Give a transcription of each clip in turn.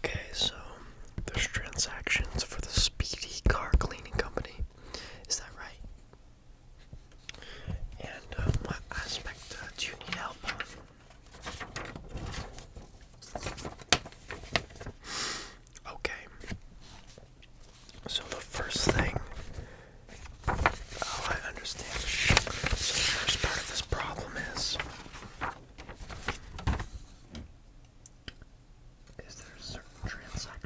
Okay, so there's transactions for the Speedy Car Cleaning Company. Is that right? And what aspect do you need help on? Okay. So the first thing. Oh, I understand. So the first part of this problem is there certain transactions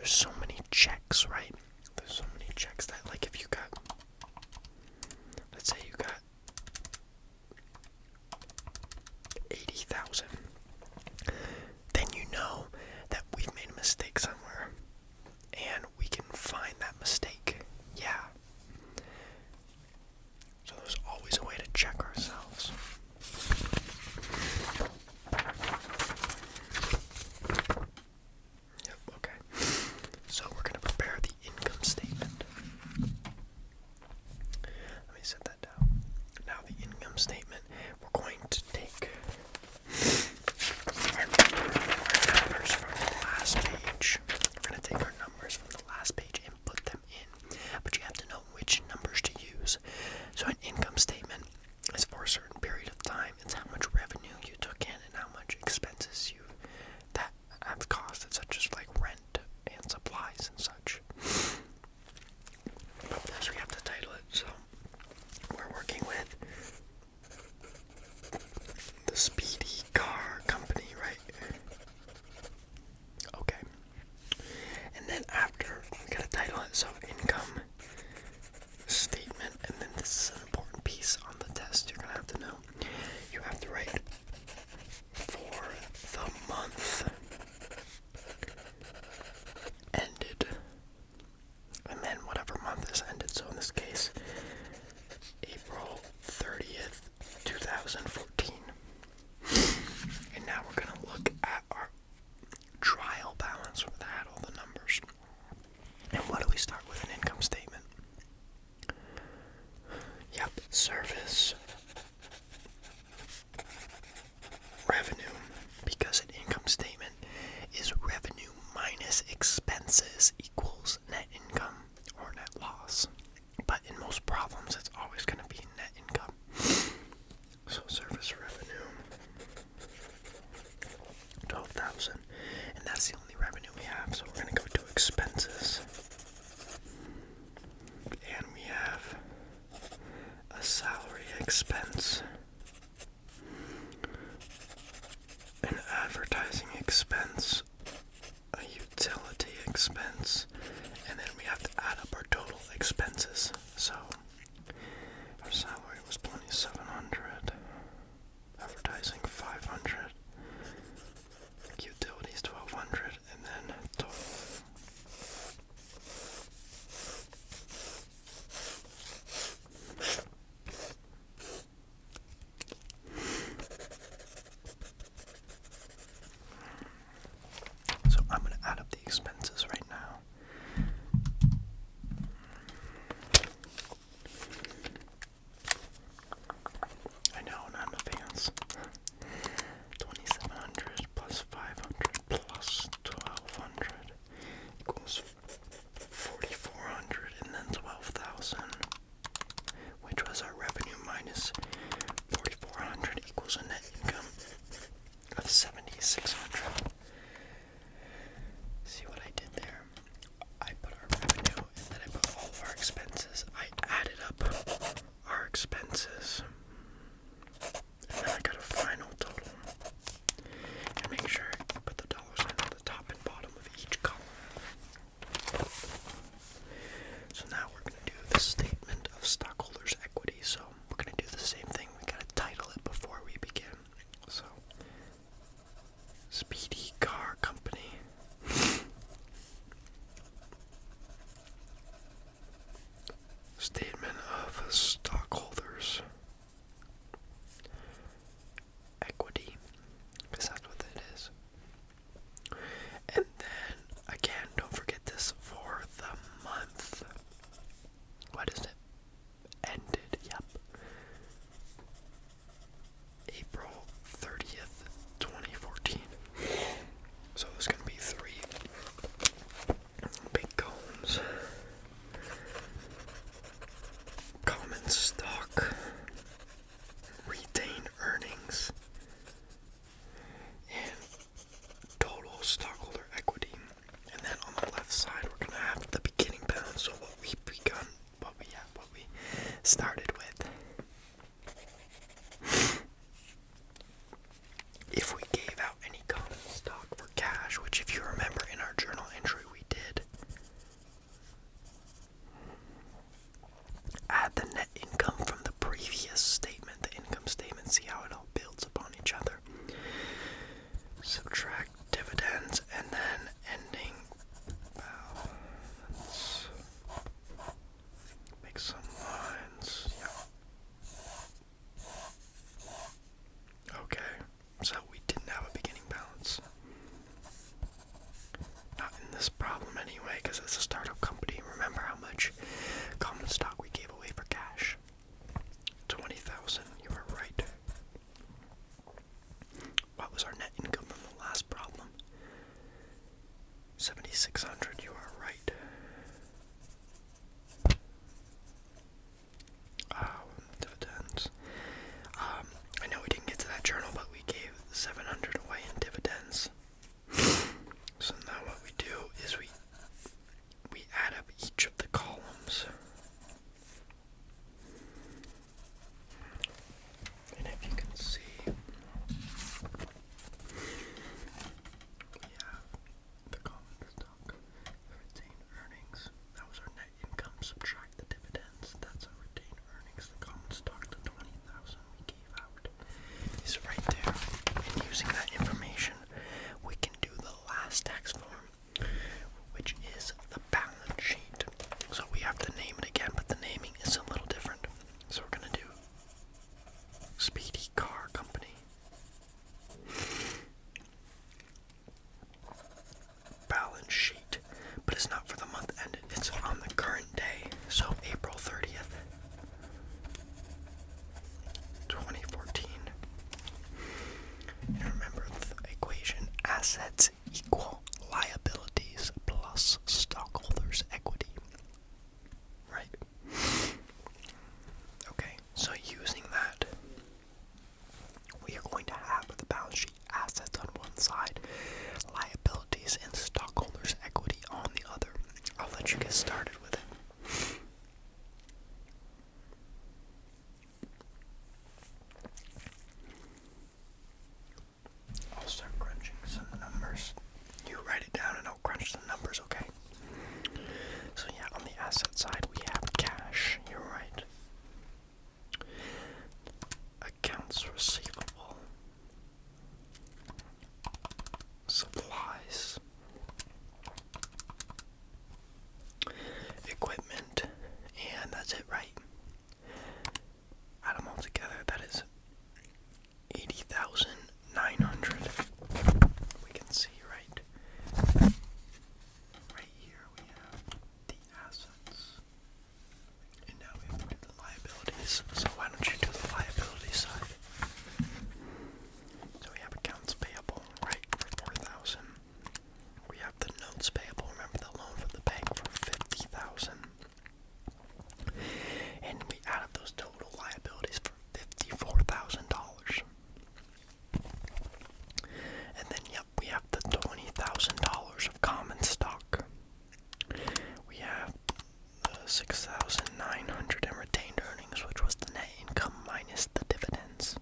there's so many checks, right? There's so many checks that, like, if you got, let's say you got 80,000, then you know that we've made a mistake somewhere, and we can find that mistake. Yeah. So there's always a way to check ourselves. Yep, okay. So we're going to prepare the income statement. Let me set that down. Now the income statement, we're going to take our numbers from the last page. We're going to take our numbers from the last page and put them in. But you have to know which numbers to use. So an income statement is for a certain period of time. It's how much revenue you took in and how much expenses you that have costed, such as like rent and supplies and such. But first we have to title it. So we're working with the Speedy Car Company, right? Okay. And then after, we're going to title it, so income statement, and then this is an important piece on the test you're going to have to know. You have to write for the month ended, and then whatever month is ended. So in this case, April 30th, 2014. And now we're going to look at our trial balance where that had all the numbers. And what do we start with? An income statement. Yep, service revenue, because an income statement is revenue minus expenses equals net income or net loss. But in most problems, it's always going to be net income. So service revenue, 12,000, and that's the only revenue we have. So we're going to go to expenses, and we have a salary expense, an advertising expense, a utility expense, and then we have to add up our total expenses. So our salary was 2,700, advertising 500, utilities 1,200, and then total. So I'm going to add up the expenses right now. because it's a startup company. Remember how much common stock we gave away for cash? 20,000. You are right. What was our net income from the last problem? 7,600. You are right. Dividends. I know we didn't get to that journal, but we gave 700 away in dividends. So now what we do is we add up each of the columns. And if you can see, we have the common stock, the retained earnings. That was our net income. Subtract the dividends. That's our retained earnings. The common stock, the 20,000 we gave out, is right there. And using that information, we can do the last tax form, which is the balance sheet. So we have to name it again, but the naming is a little different. So we're gonna do Speedy Car Company. Balance sheet, but it's not for the month ended, it's on the current day. So April 30th, 2014. And remember the equation: assets equal liabilities plus stockholders' equity. Right? Okay, so using that, we are going to have the balance sheet: assets on one side, liabilities and stockholders' equity on the other. I'll let you get started with it. I'll start crunching some numbers. You write it down and I'll crunch the numbers, okay? So yeah, on the asset side we have cash, you're right. Accounts receivable, supplies, equipment, and that's it, right? Add them all together, that is 80,900. We can see right here we have the assets, and now we have to do the liabilities. So why don't you do the liability side? So we have accounts payable, right, for 4,000. We have the notes payable. Remember the loan from the bank for 50,000. And we add up those total liabilities for $54,000. And then, yep, we have the $20,000 of common stock. We have the 6,900 in retained earnings, which was the net income minus the dividends,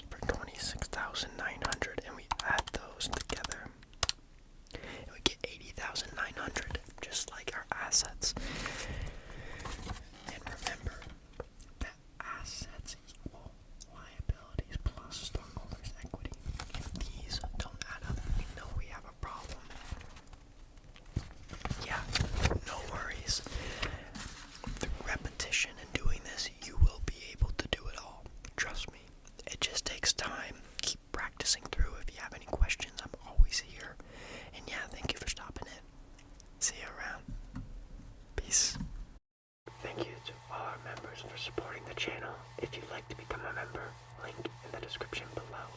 for 26,900, and we add those together, and we get 80,900, just like our assets. And remember that assets equal liabilities plus stockholders' equity. If these don't add up, we know we have a problem. Yeah, no worries. Through repetition and doing this, you will be able to do it all. Trust me. It just takes time. Keep practicing through. If you have any questions, I'm always here. And yeah, thank you for stopping in. See you around. Peace. Thank you to all our members for supporting the channel. If you'd like to become a member, link in the description below.